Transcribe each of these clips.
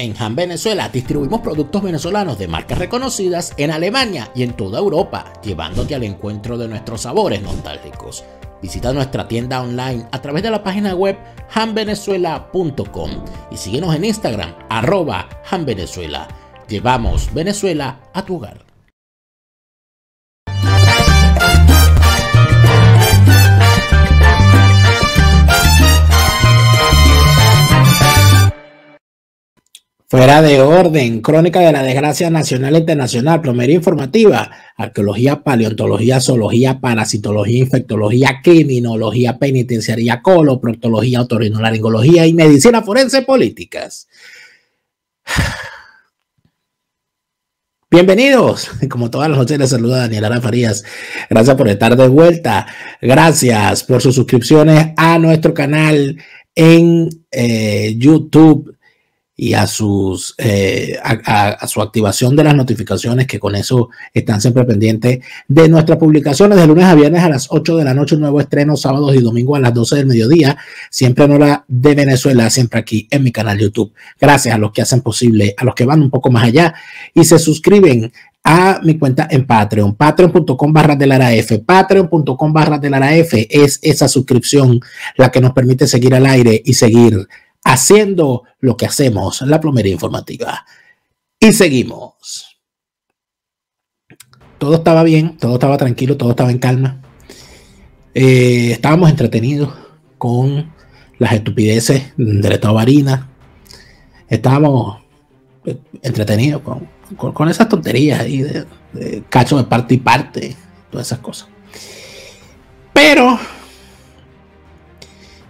En Han Venezuela distribuimos productos venezolanos de marcas reconocidas en Alemania y en toda Europa, llevándote al encuentro de nuestros sabores nostálgicos. Visita nuestra tienda online a través de la página web hanvenezuela.com y síguenos en Instagram, @hanvenezuela. Llevamos Venezuela a tu hogar. Fuera de orden, crónica de la desgracia nacional e internacional, plomería informativa, arqueología, paleontología, zoología, parasitología, infectología, criminología, penitenciaría, coloproctología, otorrinolaringología y medicina forense políticas. Bienvenidos, como todas las noches les saluda Daniel Lara Farías. Gracias por estar de vuelta, gracias por sus suscripciones a nuestro canal en YouTube y a su activación de las notificaciones, que con eso están siempre pendientes de nuestras publicaciones de lunes a viernes a las 8 de la noche, un nuevo estreno sábados y domingos a las 12 del mediodía, siempre en hora de Venezuela, siempre aquí en mi canal YouTube. Gracias a los que hacen posible, a los que van un poco más allá y se suscriben a mi cuenta en Patreon, patreon.com/delaraf, patreon.com/delaraf es esa suscripción la que nos permite seguir al aire y seguir haciendo lo que hacemos, la plomería informativa. Y seguimos. Todo estaba bien, todo estaba tranquilo, todo estaba en calma. Estábamos entretenidos con las estupideces del estado Barinas. Estábamos entretenidos con esas tonterías ahí de cacho de parte y parte, todas esas cosas. Pero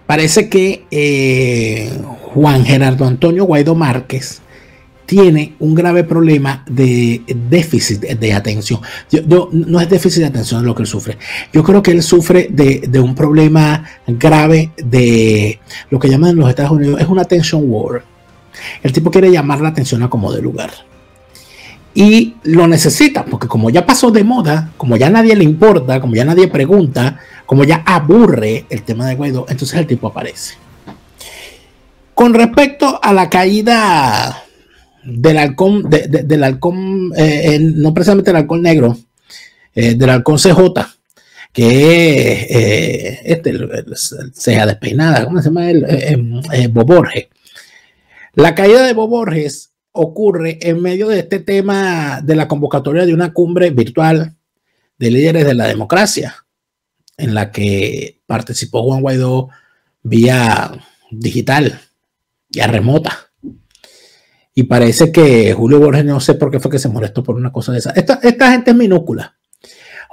parece que Juan Gerardo Antonio Guaidó Márquez tiene un grave problema de déficit de atención. No es déficit de atención lo que él sufre. Yo creo que él sufre de un problema grave de lo que llaman en los Estados Unidos, es una attention war. El tipo quiere llamar la atención a como de lugar. Y lo necesita, porque como ya pasó de moda, como ya nadie le importa, como ya nadie pregunta, como ya aburre el tema de Guaidó, entonces el tipo aparece. Con respecto a la caída del halcón, no precisamente el halcón negro, del halcón CJ, que es ceja despeinada, ¿cómo se llama? Bo Borges. La caída de Bo Borges ocurre en medio de este tema de la convocatoria de una cumbre virtual de líderes de la democracia, en la que participó Juan Guaidó vía digital, vía remota. Y parece que Julio Borges, no sé por qué fue que se molestó por una cosa de esa. Esta gente es minúscula.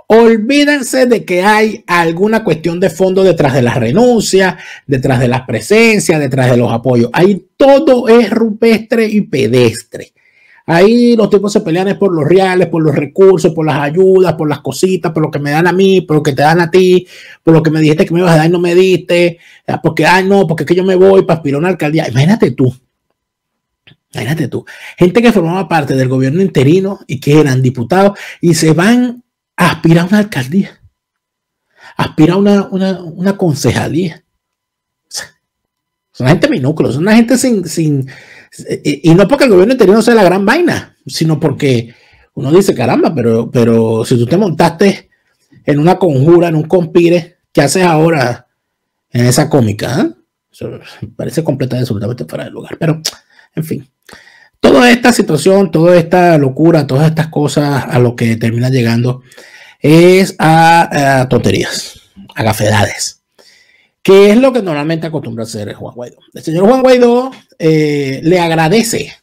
Olvídense de que hay alguna cuestión de fondo detrás de las renuncias, detrás de las presencias, detrás de los apoyos. Ahí todo es rupestre y pedestre. Ahí los tipos se pelean por los reales, por los recursos, por las ayudas, por las cositas, por lo que me dan a mí, por lo que te dan a ti, por lo que me dijiste que me ibas a dar y no me diste, porque, porque es que yo me voy para aspirar a una alcaldía. Imagínate tú. Gente que formaba parte del gobierno interino y que eran diputados y se van aspira a una alcaldía, aspira a una concejalía. Son gente minúscula, son una gente sin y no porque el gobierno interino sea la gran vaina, sino porque uno dice, caramba, pero si tú te montaste en una conjura, en un conspire, ¿qué haces ahora en esa cómica? Eso me parece completamente, absolutamente fuera de lugar. Pero, en fin, toda esta situación, toda esta locura, todas estas cosas a lo que termina llegando es a tonterías, a gafedades, que es lo que normalmente acostumbra hacer Juan Guaidó. El señor Juan Guaidó le agradece,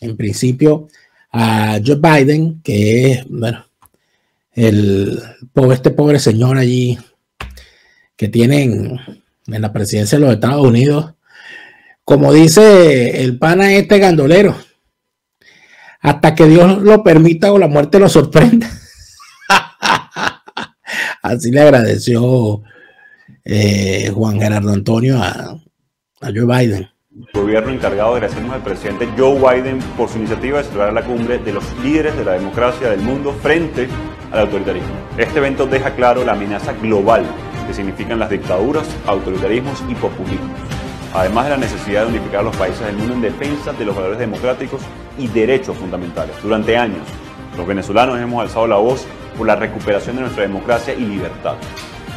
en principio, a Joe Biden, que es, bueno, este pobre señor allí que tienen en la presidencia de los Estados Unidos, como dice el pana este gandolero, hasta que Dios lo permita o la muerte lo sorprenda. Así le agradeció Juan Gerardo Antonio a Joe Biden. El gobierno encargado, agradecemos al presidente Joe Biden por su iniciativa de celebrar la cumbre de los líderes de la democracia del mundo frente al autoritarismo. Este evento deja claro la amenaza global que significan las dictaduras, autoritarismos y populismos. además de la necesidad de unificar a los países del mundo en defensa de los valores democráticos y derechos fundamentales. Durante años, los venezolanos hemos alzado la voz por la recuperación de nuestra democracia y libertad.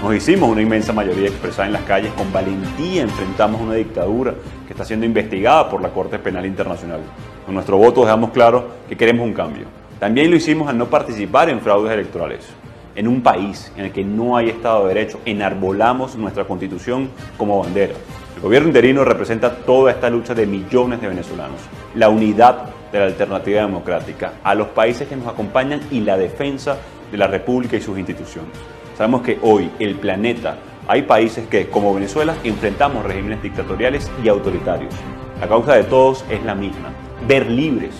Nos hicimos una inmensa mayoría expresada en las calles, con valentía enfrentamos una dictadura que está siendo investigada por la Corte Penal Internacional. Con nuestro voto dejamos claro que queremos un cambio. También lo hicimos al no participar en fraudes electorales. En un país en el que no hay Estado de Derecho, enarbolamos nuestra Constitución como bandera. El gobierno interino representa toda esta lucha de millones de venezolanos, la unidad de la alternativa democrática, a los países que nos acompañan y la defensa de la República y sus instituciones. Sabemos que hoy el planeta hay países que, como Venezuela, enfrentamos regímenes dictatoriales y autoritarios. La causa de todos es la misma: ver libres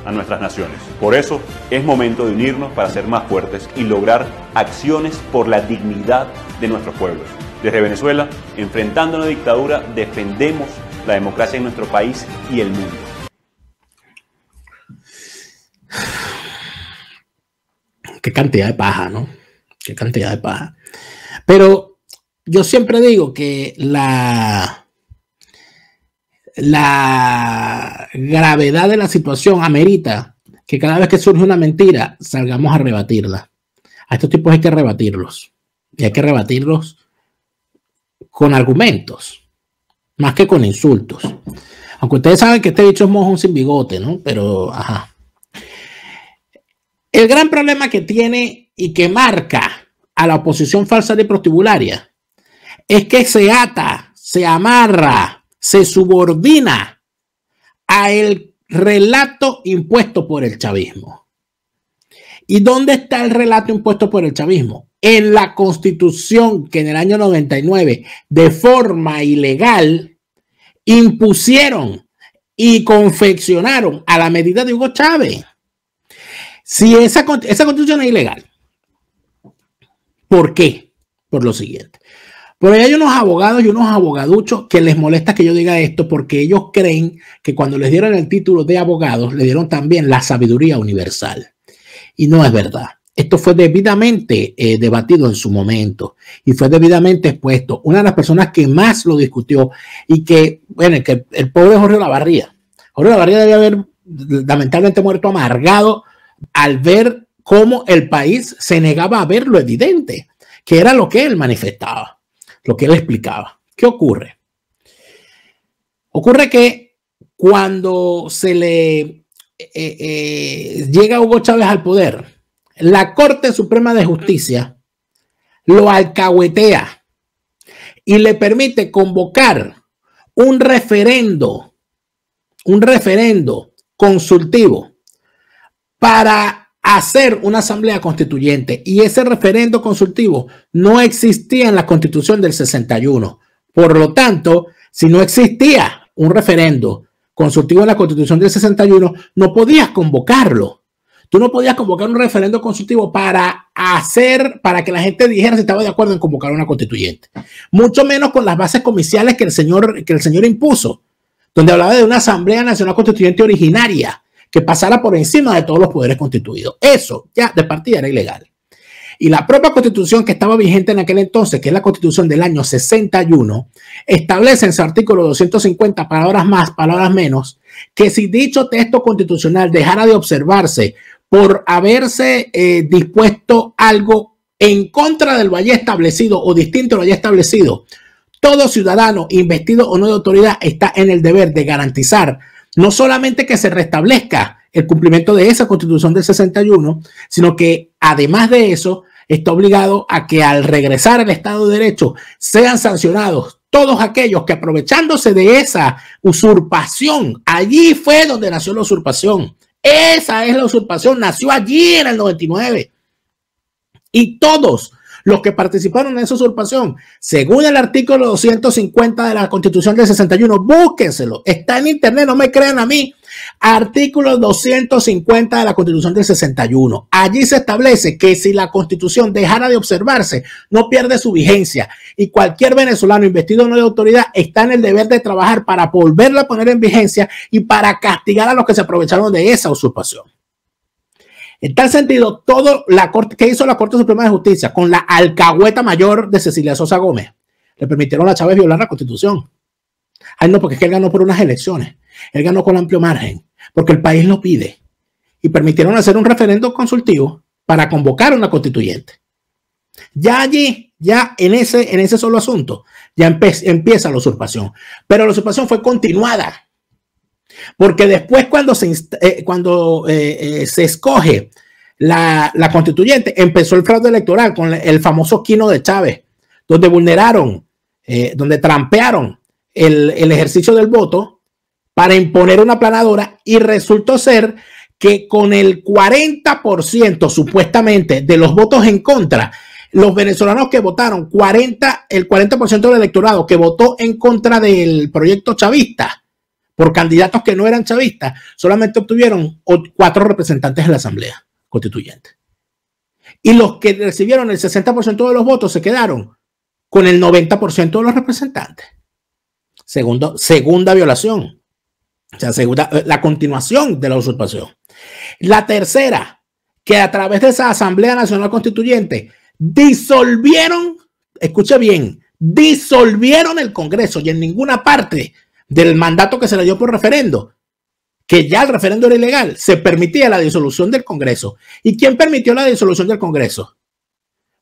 a nuestras naciones. Por eso es momento de unirnos para ser más fuertes y lograr acciones por la dignidad de nuestros pueblos. Desde Venezuela, enfrentando una dictadura, defendemos la democracia en nuestro país y el mundo. Qué cantidad de paja, ¿no? Qué cantidad de paja. Pero yo siempre digo que la gravedad de la situación amerita que cada vez que surge una mentira salgamos a rebatirla. A estos tipos hay que rebatirlos. Y hay que rebatirlos con argumentos, más que con insultos. Aunque ustedes saben que este bicho es mojón sin bigote, ¿no? Pero, ajá. El gran problema que tiene y que marca a la oposición falsa y prostibularia es que se ata, se amarra, se subordina a el relato impuesto por el chavismo. ¿Y dónde está el relato impuesto por el chavismo? En la Constitución que en el año 99, de forma ilegal, impusieron y confeccionaron a la medida de Hugo Chávez. Si esa Constitución es ilegal, ¿por qué? Por lo siguiente. Porque hay unos abogados y unos abogaduchos que les molesta que yo diga esto, porque ellos creen que cuando les dieron el título de abogados, le dieron también la sabiduría universal. Y no es verdad. Esto fue debidamente debatido en su momento y fue debidamente expuesto. Una de las personas que más lo discutió y que, bueno, que el pobre Jorge Olavarría. Jorge Olavarría debe haber lamentablemente muerto amargado al ver cómo el país se negaba a ver lo evidente, que era lo que él manifestaba, lo que él explicaba. ¿Qué ocurre? Ocurre que cuando se le llega Hugo Chávez al poder, la Corte Suprema de Justicia lo alcahuetea y le permite convocar un referendo consultivo para hacer una asamblea constituyente, y ese referendo consultivo no existía en la Constitución del 61. Por lo tanto, si no existía un referendo consultivo en la Constitución del 61, no podías convocarlo. Tú no podías convocar un referendo consultivo para que la gente dijera si estaba de acuerdo en convocar una constituyente. Mucho menos con las bases comiciales que el señor impuso, donde hablaba de una Asamblea Nacional Constituyente originaria que pasara por encima de todos los poderes constituidos. Eso ya de partida era ilegal. Y la propia Constitución que estaba vigente en aquel entonces, que es la Constitución del año 61, establece en su artículo 250, palabras más, palabras menos, que si dicho texto constitucional dejara de observarse por haberse dispuesto algo en contra de lo allí establecido o distinto a lo allí establecido, todo ciudadano, investido o no de autoridad, está en el deber de garantizar no solamente que se restablezca el cumplimiento de esa Constitución del 61, sino que además de eso está obligado a que al regresar al Estado de Derecho sean sancionados todos aquellos que, aprovechándose de esa usurpación, allí fue donde nació la usurpación. Esa es la usurpación, nació allí en el 99. Y todos los que participaron en esa usurpación, según el artículo 250 de la Constitución del 61, búsquenselo, está en internet, no me crean a mí. Artículo 250 de la Constitución del 61. Allí se establece que si la Constitución dejara de observarse, no pierde su vigencia, y cualquier venezolano investido o no de autoridad está en el deber de trabajar para volverla a poner en vigencia y para castigar a los que se aprovecharon de esa usurpación. En tal sentido, todo la Corte, ¿qué hizo la Corte Suprema de Justicia? Con la alcahueta mayor de Cecilia Sosa Gómez, le permitieron a Chávez violar la Constitución. Ay, no, porque es que él ganó por unas elecciones. Él ganó con amplio margen, porque el país lo pide. Y permitieron hacer un referendo consultivo para convocar una constituyente. Ya allí, ya en ese solo asunto, ya empieza la usurpación. Pero la usurpación fue continuada. Porque después cuando se escoge la constituyente, empezó el fraude electoral con el famoso quino de Chávez, donde vulneraron, donde trampearon el ejercicio del voto para imponer una aplanadora, y resultó ser que con el 40% supuestamente de los votos en contra, los venezolanos que votaron, el 40% del electorado que votó en contra del proyecto chavista por candidatos que no eran chavistas, solamente obtuvieron 4 representantes en la Asamblea Constituyente. Y los que recibieron el 60% de los votos se quedaron con el 90% de los representantes. Segunda violación. O sea, la continuación de la usurpación. La tercera, que a través de esa Asamblea Nacional Constituyente disolvieron, escuche bien, disolvieron el Congreso, y en ninguna parte del mandato que se le dio por referendo, que ya el referendo era ilegal, se permitía la disolución del Congreso. ¿Y quién permitió la disolución del Congreso?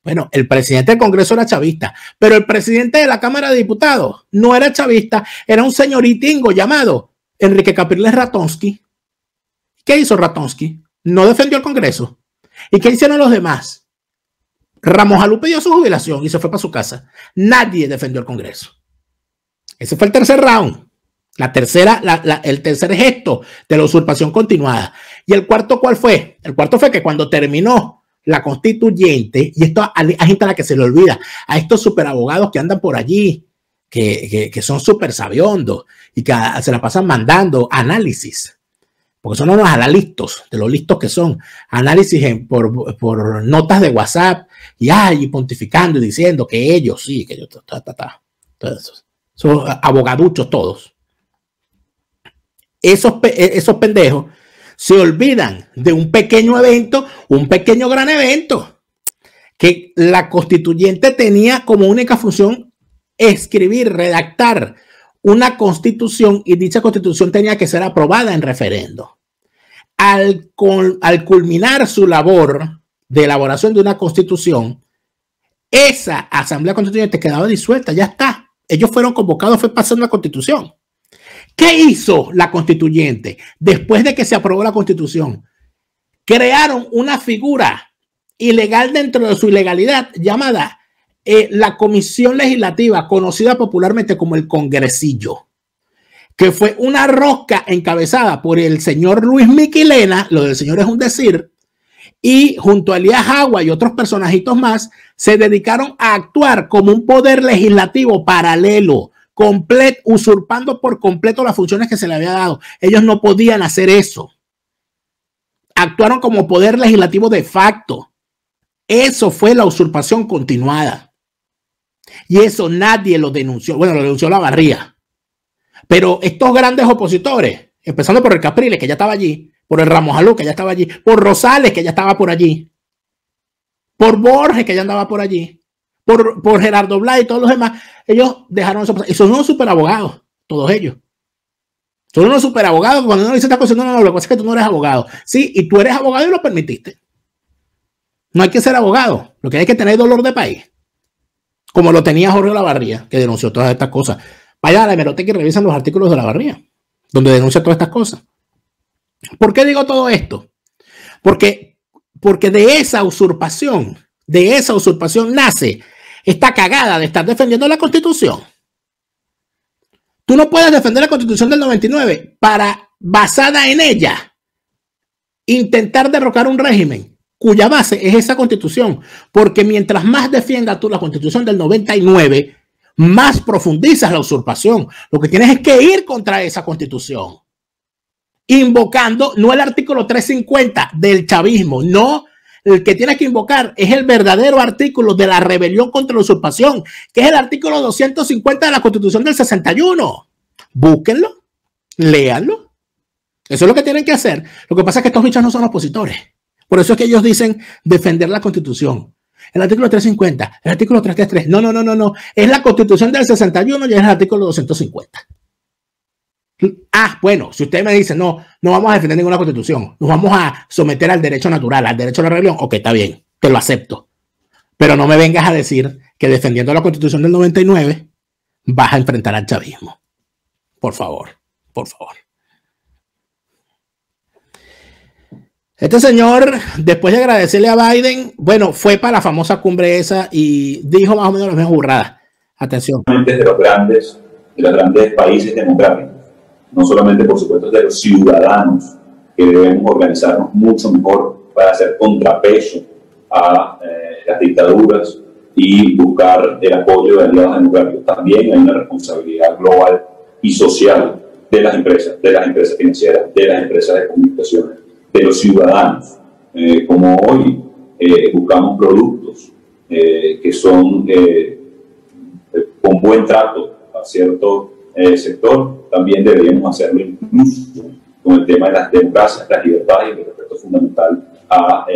Bueno, el presidente del Congreso era chavista, pero el presidente de la Cámara de Diputados no era chavista, era un señoritingo llamado Enrique Capriles Ratonsky. ¿Qué hizo Ratonsky? No defendió el Congreso. ¿Y qué hicieron los demás? Ramos Alú pidió su jubilación y se fue para su casa. Nadie defendió el Congreso. Ese fue el tercer round. El tercer gesto de la usurpación continuada. ¿Y el cuarto cuál fue? El cuarto fue que cuando terminó la constituyente, y esto hay gente a la que se le olvida, a estos superabogados que andan por allí, que son súper sabiondos y que se la pasan mandando análisis, porque son unos analistas, de los listos que son, análisis por notas de WhatsApp, y pontificando y diciendo que ellos sí, que ellos, todos son abogaduchos todos. Esos pendejos se olvidan de un pequeño evento, un pequeño gran evento, que la constituyente tenía como única función escribir, redactar una constitución, y dicha constitución tenía que ser aprobada en referendo. Al culminar su labor de elaboración de una constitución, esa Asamblea Constituyente quedaba disuelta, ya está. Ellos fueron convocados, fue pasando la constitución. ¿Qué hizo la constituyente después de que se aprobó la constitución? Crearon una figura ilegal dentro de su ilegalidad llamada la Comisión Legislativa, conocida popularmente como el Congresillo, que fue una rosca encabezada por el señor Luis Miquilena, lo del señor es un decir, y junto a Elías Agua y otros personajitos más, se dedicaron a actuar como un poder legislativo paralelo, usurpando por completo las funciones que se le había dado. Ellos no podían hacer eso. Actuaron como poder legislativo de facto. Eso fue la usurpación continuada. Y eso nadie lo denunció. Bueno, lo denunció Lavarría. Pero estos grandes opositores, empezando por el Capriles, que ya estaba allí, por el Ramos Alú, que ya estaba allí, por Rosales, que ya estaba por allí, por Borges, que ya andaba por allí, por Gerardo Blay y todos los demás, ellos dejaron eso pasar. Y son unos superabogados, todos ellos. Son unos superabogados. Cuando uno dice esta cosa, no, lo que pasa es que tú no eres abogado. Sí, y tú eres abogado y lo permitiste. No hay que ser abogado. Lo que hay que tener es dolor de país. Como lo tenía Jorge Lavarría, que denunció todas estas cosas. Vaya a la hemeroteca y revisan los artículos de Lavarría, donde denuncia todas estas cosas. ¿Por qué digo todo esto? Porque de esa usurpación nace esta cagada de estar defendiendo la Constitución. Tú no puedes defender la Constitución del 99 para, basada en ella, intentar derrocar un régimen cuya base es esa Constitución. Porque mientras más defiendas tú la Constitución del 99, más profundizas la usurpación. Lo que tienes es que ir contra esa Constitución, invocando no el artículo 350 del chavismo, no. El que tienes que invocar es el verdadero artículo de la rebelión contra la usurpación, que es el artículo 250 de la Constitución del 61. Búsquenlo, léanlo. Eso es lo que tienen que hacer. Lo que pasa es que estos bichos no son opositores. Por eso es que ellos dicen defender la Constitución. El artículo 350, el artículo 333. No. Es la Constitución del 61 y es el artículo 250. Ah, bueno, si usted me dice, no vamos a defender ninguna constitución, nos vamos a someter al derecho natural, al derecho a la rebelión, ok, está bien, te lo acepto. Pero no me vengas a decir que defendiendo la constitución del 99 vas a enfrentar al chavismo. Por favor, por favor. Este señor, después de agradecerle a Biden, bueno, fue para la famosa cumbre esa y dijo más o menos las mismas burradas. Atención. De los grandes países democráticos, no solamente, por supuesto, de los ciudadanos, que debemos organizarnos mucho mejor para hacer contrapeso a las dictaduras y buscar el apoyo de aliados democráticos. También hay una responsabilidad global y social de las empresas financieras, de las empresas de comunicaciones, de los ciudadanos. Como hoy buscamos productos que son con buen trato a cierto sector, también deberíamos hacerlo incluso con el tema de las democracias, las libertades y el respeto fundamental a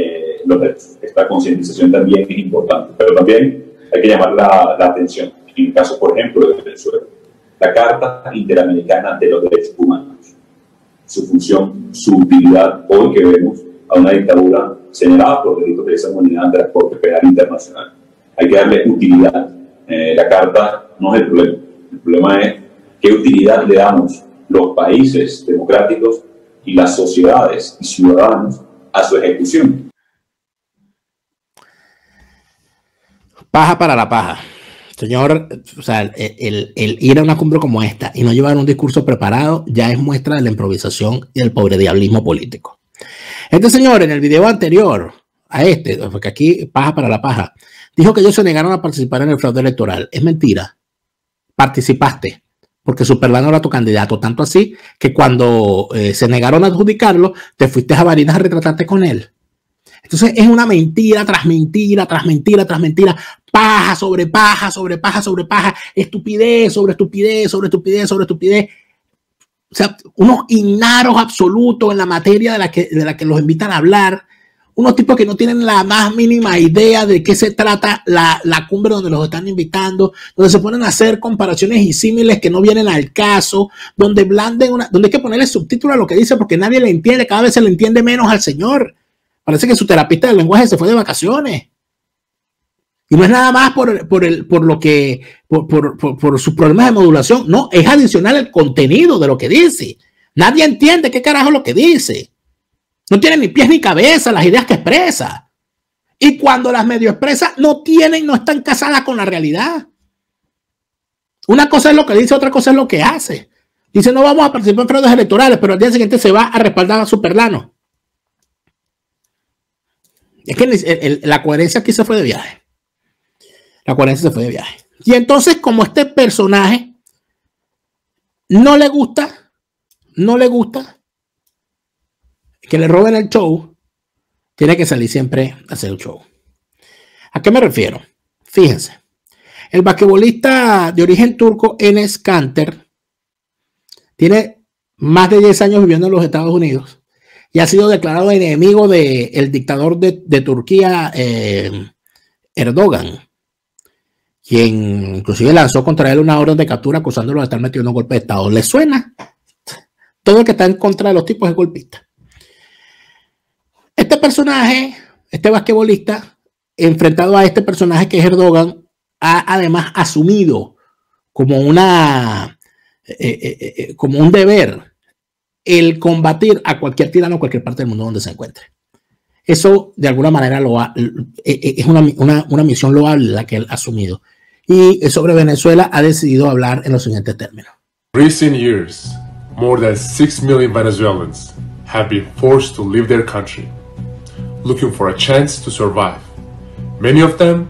los derechos. Esta concientización también es importante, pero también hay que llamar la atención. En el caso, por ejemplo, de Venezuela, la Carta Interamericana de los Derechos Humanos, su función, su utilidad, hoy que vemos a una dictadura señalada por delitos de lesa humanidad ante la Corte Penal Internacional. Hay que darle utilidad. La Carta no es el problema es qué utilidad le damos los países democráticos y las sociedades y ciudadanos a su ejecución. Paja para la paja. Señor, o sea, el ir a una cumbre como esta y no llevar un discurso preparado ya es muestra de la improvisación y del pobre diablismo político. Este señor en el video anterior a este, porque aquí paja para la paja, dijo que ellos se negaron a participar en el fraude electoral. Es mentira. Participaste, porque Superlano era tu candidato, tanto así que cuando se negaron a adjudicarlo, te fuiste a Barinas a retratarte con él. Entonces es una mentira tras mentira, tras mentira, tras mentira, paja sobre paja, sobre paja, sobre paja, estupidez sobre estupidez, sobre estupidez, sobre estupidez. O sea, unos ignaros absolutos en la materia de la que los invitan a hablar, unos tipos que no tienen la más mínima idea de qué se trata la cumbre donde los están invitando, donde se ponen a hacer comparaciones y símiles que no vienen al caso, donde donde hay que ponerle subtítulo a lo que dice porque nadie le entiende, cada vez se le entiende menos al señor. Parece que su terapista del lenguaje se fue de vacaciones. Y no es nada más por sus problemas de modulación. No, es adicional el contenido de lo que dice. Nadie entiende qué carajo es lo que dice. No tiene ni pies ni cabeza las ideas que expresa. Y cuando las medio expresa, no están casadas con la realidad. Una cosa es lo que dice, otra cosa es lo que hace. Dice, no vamos a participar en fraudes electorales, pero al día siguiente se va a respaldar a Superlano. Es que la coherencia aquí se fue de viaje. La coherencia se fue de viaje. Y entonces, como este personaje no le gusta que le roben el show, tiene que salir siempre a hacer el show. ¿A qué me refiero? Fíjense. El basquetbolista de origen turco Enes Kanter tiene más de 10 años viviendo en los Estados Unidos y ha sido declarado enemigo del dictador de Turquía, Erdogan, quien inclusive lanzó contra él una orden de captura acusándolo de estar metido en un golpe de Estado. ¿Le suena? Todo el que está en contra de los tipos es golpista. Este personaje, este basquetbolista, enfrentado a este personaje que es Erdogan, ha además asumido como un deber el combatir a cualquier tirano en cualquier parte del mundo donde se encuentre. Eso de alguna manera es una misión loable la que él ha asumido. Y sobre Venezuela ha decidido hablar en los siguientes términos. Recent years, more than 6 million Venezuelans have been forced to leave their country, looking for a chance to survive. Many of them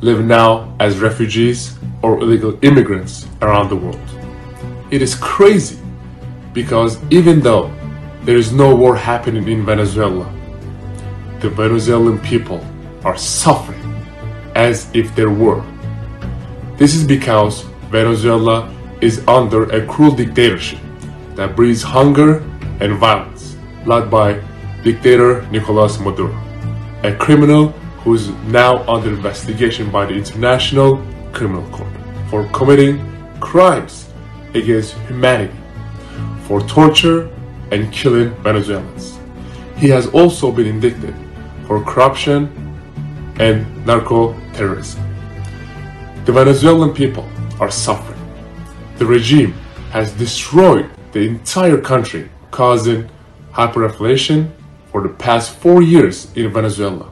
live now as refugees or illegal immigrants around the world. It is crazy because even though there is no war happening in Venezuela, the Venezuelan people are suffering as if there were. This is because Venezuela is under a cruel dictatorship that breeds hunger and violence, led by dictator Nicolás Maduro, a criminal who is now under investigation by the International Criminal Court for committing crimes against humanity, for torture and killing Venezuelans. He has also been indicted for corruption and narco-terrorism. The Venezuelan people are suffering. The regime has destroyed the entire country, causing hyperinflation for the past 4 years in Venezuela.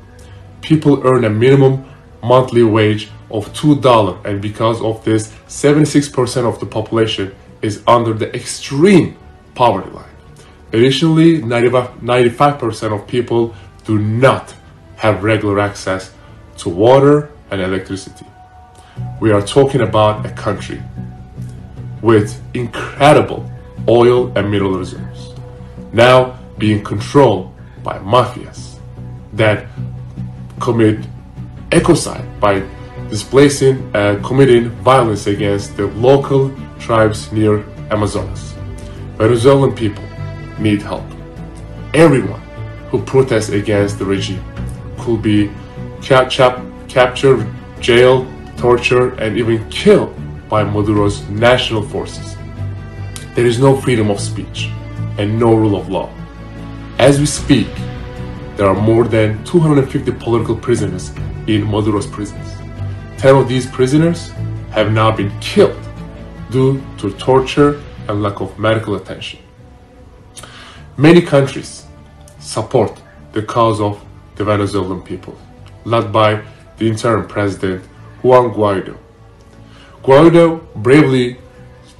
People earn a minimum monthly wage of $2, and because of this, 76% of the population is under the extreme poverty line. Additionally, 95% of people do not have regular access to water and electricity. We are talking about a country with incredible oil and mineral reserves, now being controlled by mafias that commit ecocide by committing violence against the local tribes near Amazonas. Venezuelan people need help. Everyone who protests against the regime could be captured, jailed, tortured, and even killed by Maduro's national forces. There is no freedom of speech and no rule of law. As we speak, there are more than 250 political prisoners in Maduro's prisons. 10 of these prisoners have now been killed due to torture and lack of medical attention. Many countries support the cause of the Venezuelan people, led by the interim president Juan Guaido. Guaido bravely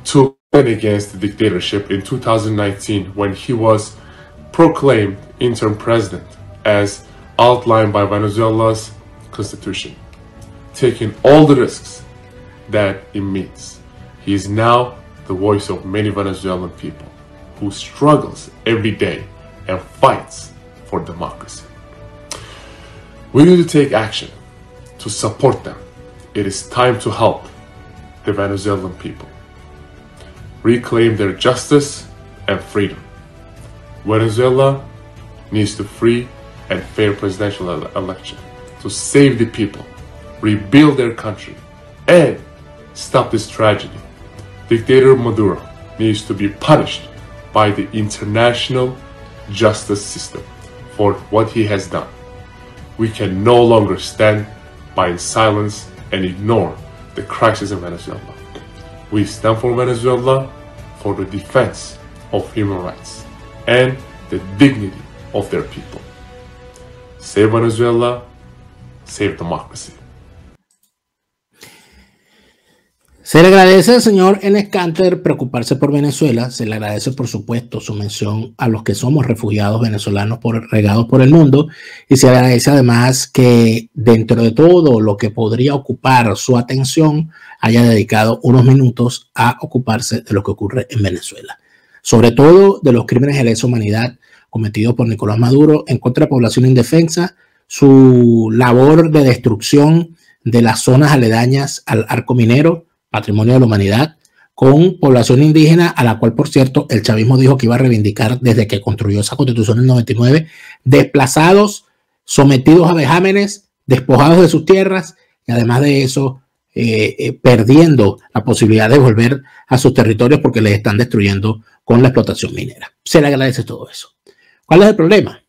took against the dictatorship in 2019 when he was proclaimed interim president as outlined by Venezuela's constitution, taking all the risks that it means. He is now the voice of many Venezuelan people who struggles every day and fights for democracy. We need to take action to support them. It is time to help the Venezuelan people reclaim their justice and freedom. Venezuela needs to free and fair presidential election to save the people, rebuild their country, and stop this tragedy. Dictator Maduro needs to be punished by the international justice system for what he has done. We can no longer stand by in silence and ignore the crisis in Venezuela. We stand for Venezuela for the defense of human rights and the dignity of their people. Save Venezuela, save democracy. Se le agradece al señor Enes Kanter preocuparse por Venezuela. Se le agradece, por supuesto, su mención a los que somos refugiados venezolanos regados por el mundo. Y se le agradece además que dentro de todo lo que podría ocupar su atención, haya dedicado unos minutos a ocuparse de lo que ocurre en Venezuela. Sobre todo de los crímenes de lesa humanidad cometidos por Nicolás Maduro en contra de población indefensa, su labor de destrucción de las zonas aledañas al arco minero, patrimonio de la humanidad, con población indígena, a la cual, por cierto, el chavismo dijo que iba a reivindicar desde que construyó esa constitución en el 99, desplazados, sometidos a vejámenes, despojados de sus tierras, y además de eso, perdiendo la posibilidad de volver a sus territorios porque les están destruyendo con la explotación minera. Se le agradece todo eso. ¿Cuál es el problema?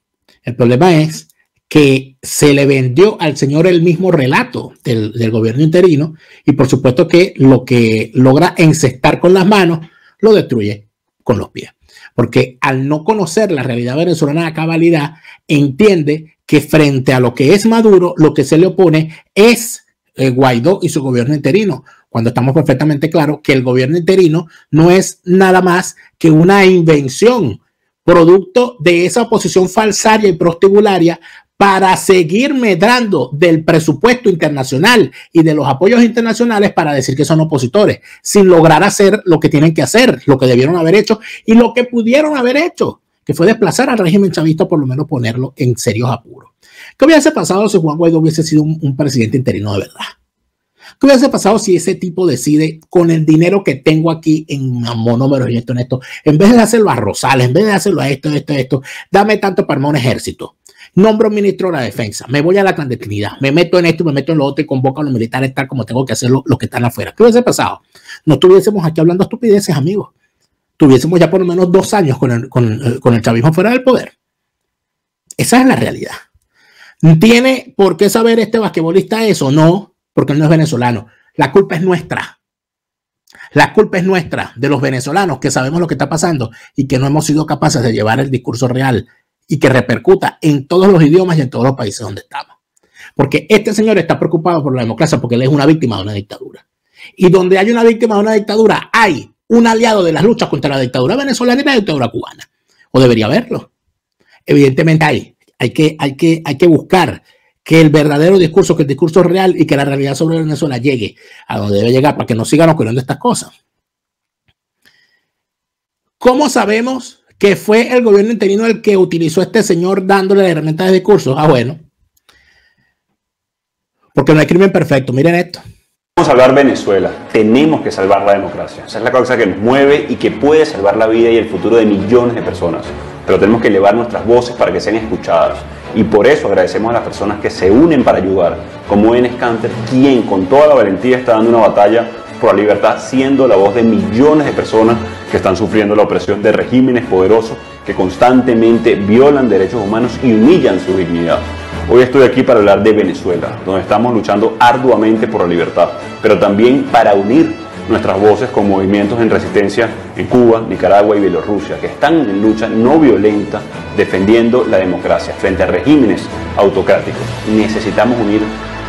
El problema es que se le vendió al señor el mismo relato del gobierno interino, y por supuesto que lo que logra encestar con las manos lo destruye con los pies, porque al no conocer la realidad venezolana a cabalidad, entiende que frente a lo que es Maduro, lo que se le opone es Guaidó y su gobierno interino, cuando estamos perfectamente claros que el gobierno interino no es nada más que una invención producto de esa oposición falsaria y prostibularia para seguir medrando del presupuesto internacional y de los apoyos internacionales para decir que son opositores, sin lograr hacer lo que tienen que hacer, lo que debieron haber hecho y lo que pudieron haber hecho, que fue desplazar al régimen chavista, por lo menos ponerlo en serios apuros. ¿Qué hubiese pasado si Juan Guaidó hubiese sido un presidente interino de verdad? ¿Qué hubiese pasado si ese tipo decide, con el dinero que tengo aquí en monómeros y esto, en vez de hacerlo a Rosales, en vez de hacerlo a esto, dame tanto para armar un ejército? Nombro un ministro de la defensa, me voy a la clandestinidad, me meto en esto, me meto en lo otro y convoco a los militares tal como tengo que hacerlo los que están afuera. ¿Qué hubiese pasado? No estuviésemos aquí hablando estupideces, amigos. tuviésemos ya por lo menos 2 años con el chavismo fuera del poder. Esa es la realidad. ¿Tiene por qué saber este basquetbolista eso? No, porque él no es venezolano. La culpa es nuestra. La culpa es nuestra, de los venezolanos, que sabemos lo que está pasando y que no hemos sido capaces de llevar el discurso real y que repercuta en todos los idiomas y en todos los países donde estamos. Porque este señor está preocupado por la democracia porque él es una víctima de una dictadura. Y donde hay una víctima de una dictadura, hay un aliado de las luchas contra la dictadura venezolana y la dictadura cubana. O debería haberlo. Evidentemente hay que buscar que el verdadero discurso, que el discurso real y que la realidad sobre Venezuela llegue a donde debe llegar para que no sigan ocurriendo estas cosas. ¿Cómo sabemos que fue el gobierno interino el que utilizó a este señor dándole la herramienta de discurso? Ah, bueno. Porque no hay crimen perfecto. Miren esto. Vamos a salvar Venezuela. Tenemos que salvar la democracia. Esa es la causa que nos mueve y que puede salvar la vida y el futuro de millones de personas. Pero tenemos que elevar nuestras voces para que sean escuchadas. Y por eso agradecemos a las personas que se unen para ayudar, como Enes Kanter, quien con toda la valentía está dando una batalla por la libertad, siendo la voz de millones de personas que están sufriendo la opresión de regímenes poderosos que constantemente violan derechos humanos y humillan su dignidad. Hoy estoy aquí para hablar de Venezuela, donde estamos luchando arduamente por la libertad, pero también para unir nuestras voces con movimientos en resistencia en Cuba, Nicaragua y Bielorrusia, que están en lucha no violenta defendiendo la democracia frente a regímenes autocráticos. Necesitamos unir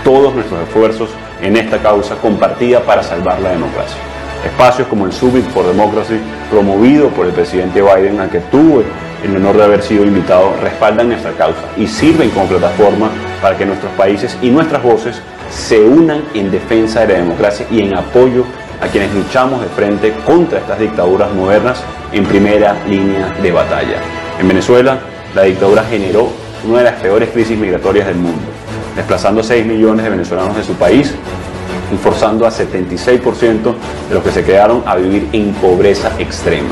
todos nuestros esfuerzos en esta causa compartida para salvar la democracia. Espacios como el Summit for Democracy, promovido por el presidente Biden, al que tuve el honor de haber sido invitado, respaldan nuestra causa y sirven como plataforma para que nuestros países y nuestras voces se unan en defensa de la democracia y en apoyo a quienes luchamos de frente contra estas dictaduras modernas en primera línea de batalla. En Venezuela, la dictadura generó una de las peores crisis migratorias del mundo, desplazando 6 millones de venezolanos de su país y forzando a 76% de los que se quedaron a vivir en pobreza extrema,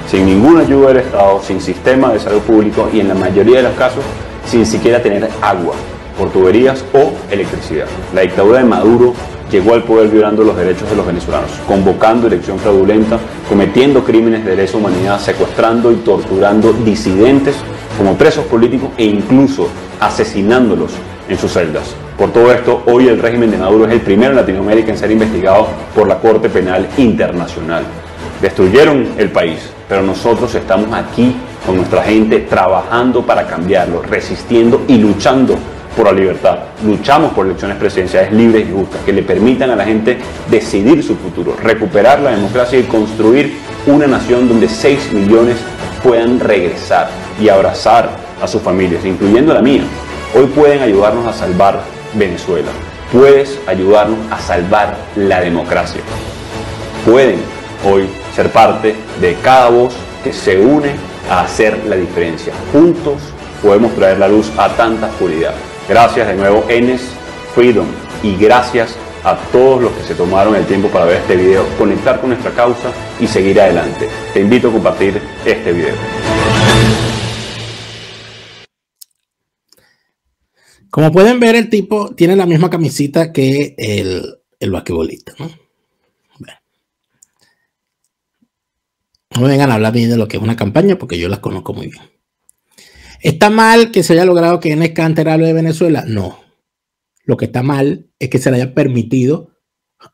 sin ninguna ayuda del Estado, sin sistema de salud público y en la mayoría de los casos sin siquiera tener agua por tuberías o electricidad. La dictadura de Maduro llegó al poder violando los derechos de los venezolanos, convocando elección fraudulenta, cometiendo crímenes de lesa humanidad, secuestrando y torturando disidentes como presos políticos e incluso asesinándolos en sus celdas. Por todo esto, hoy el régimen de Maduro es el primero en Latinoamérica en ser investigado por la Corte Penal Internacional. Destruyeron el país, pero nosotros estamos aquí con nuestra gente trabajando para cambiarlo, resistiendo y luchando por la libertad. Luchamos por elecciones presidenciales libres y justas que le permitan a la gente decidir su futuro, recuperar la democracia y construir una nación donde 6 millones puedan regresar y abrazar a sus familias, incluyendo la mía. Hoy pueden ayudarnos a salvar Venezuela. Puedes ayudarnos a salvar la democracia. Pueden hoy ser parte de cada voz que se une a hacer la diferencia. Juntos podemos traer la luz a tanta oscuridad. Gracias de nuevo, Enes Freedom, y gracias a todos los que se tomaron el tiempo para ver este video, conectar con nuestra causa y seguir adelante. Te invito a compartir este video. Como pueden ver, el tipo tiene la misma camisita que el basquetbolista, ¿no? Bueno. No me vengan a hablar bien de lo que es una campaña porque yo las conozco muy bien. ¿Está mal que se haya logrado que Enes Kanter hable de Venezuela? No. Lo que está mal es que se le haya permitido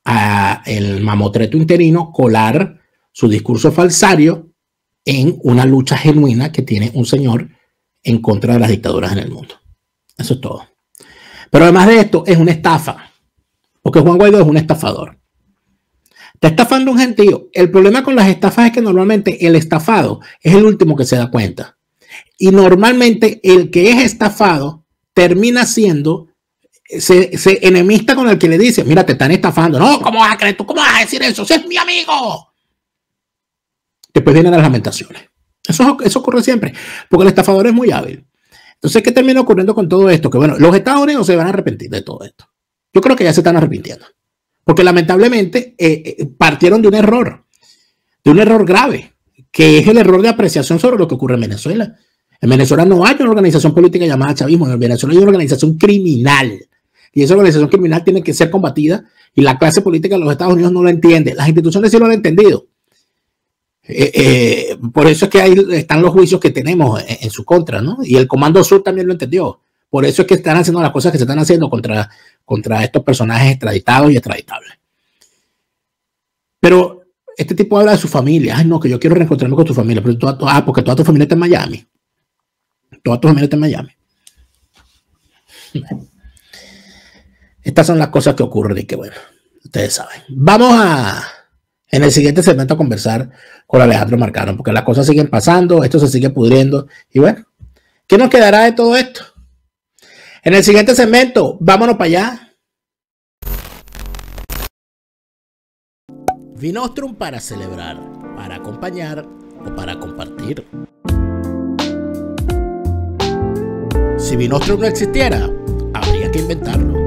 al mamotreto interino colar su discurso falsario en una lucha genuina que tiene un señor en contra de las dictaduras en el mundo. Eso es todo. Pero además de esto, es una estafa. Porque Juan Guaidó es un estafador. Está estafando un gentío. El problema con las estafas es que normalmente el estafado es el último que se da cuenta. Y normalmente el que es estafado termina siendo, se enemista con el que le dice, mira, te están estafando. No, ¿cómo vas a creer tú? ¿Cómo vas a decir eso? ¡Ese es mi amigo! Después vienen las lamentaciones. Eso ocurre siempre, porque el estafador es muy hábil. Entonces, ¿qué termina ocurriendo con todo esto? Que bueno, los Estados Unidos se van a arrepentir de todo esto. Yo creo que ya se están arrepintiendo. Porque lamentablemente partieron de un error grave, que es el error de apreciación sobre lo que ocurre en Venezuela. En Venezuela no hay una organización política llamada chavismo. En Venezuela hay una organización criminal. Y esa organización criminal tiene que ser combatida y la clase política de los Estados Unidos no lo entiende. Las instituciones sí lo han entendido. Por eso es que ahí están los juicios que tenemos en su contra, ¿no? Y el Comando Sur también lo entendió. Por eso es que están haciendo las cosas que se están haciendo contra estos personajes extraditados y extraditables. Pero este tipo habla de su familia. Ay, no, que yo quiero reencontrarme con tu familia. Pero porque toda tu familia está en Miami. Toda tu familia está en Miami. Estas son las cosas que ocurren y que, bueno, ustedes saben. Vamos en el siguiente segmento a conversar con Alejandro Marcano, porque las cosas siguen pasando, esto se sigue pudriendo. Y bueno, ¿qué nos quedará de todo esto? En el siguiente segmento, vámonos para allá. Vinostrum para celebrar, para acompañar o para compartir. Si Vinostrum no existiera, habría que inventarlo.